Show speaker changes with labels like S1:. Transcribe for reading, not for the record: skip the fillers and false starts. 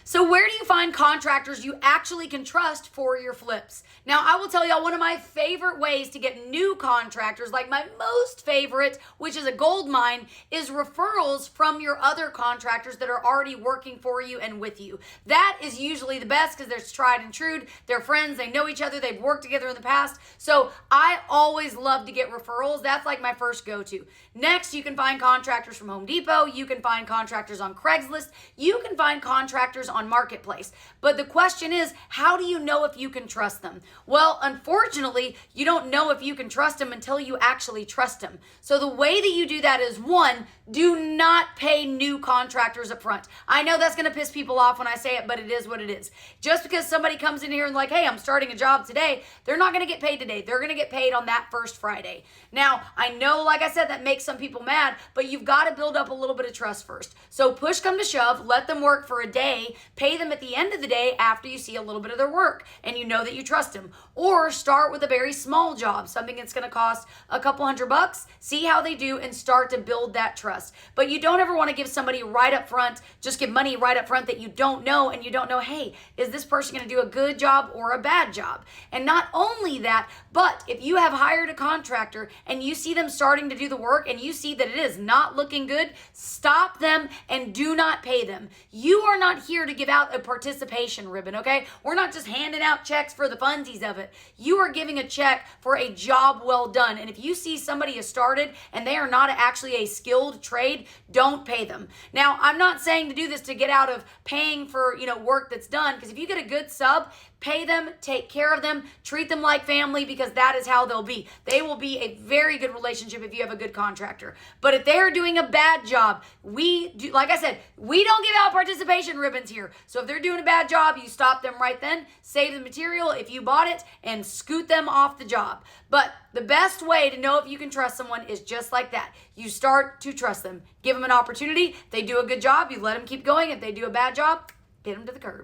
S1: So where do you find contractors you actually can trust for your flips? Now, I will tell y'all one of my favorite ways to get new contractors, like my most favorite, which is a gold mine, is referrals from your other contractors that are already working for you and with you. That is usually the best because they're tried and true. They're friends. They know each other. They've worked together in the past. So I always love to get referrals. That's like my first go-to. Next, you can find contractors from Home Depot. You can find contractors on Craigslist. You can find contractors on Marketplace. But the question is, how do you know if you can trust them? Well, unfortunately, you don't know if you can trust them until you actually trust them. So the way that you do that is, one, do not pay new contractors up front. I know that's going to piss people off when I say it, but it is what it is. Just because somebody comes in here and like, hey, I'm starting a job today, they're not going to get paid today. They're going to get paid on that first Friday. Now, I know, like I said, that makes some people mad, but you've got to build up a little bit of trust first. So push come to shove, let them work for a day, pay them at the end of the day after you see a little bit of their work and you know that you trust them. Or start with a very small job, something that's going to cost a couple $100, see how they do and start to build that trust. But you don't ever want to give somebody right up front, just give money right up front that you don't know and you don't know, hey, is this person going to do a good job or a bad job? And not only that, but if you have hired a contractor and you see them starting to do the work and you see that it is not looking good, stop them and do not pay them. You are not here to give out a participation ribbon, okay? We're not just handing out checks for the funsies of it. You are giving a check for a job well done. And if you see somebody has started and they are not actually a skilled trade, don't pay them. Now, I'm not saying to do this to get out of paying for, work that's done, because if you get a good sub, pay them, take care of them, treat them like family, because that is how they'll be. They will be a very good relationship if you have a good contractor. But if they're doing a bad job, like I said, we don't give out participation ribbons here. So if they're doing a bad job, you stop them right then, save the material if you bought it, and scoot them off the job. But the best way to know if you can trust someone is just like that. You start to trust them. Give them an opportunity. They do a good job, you let them keep going. If they do a bad job, hit them to the curb.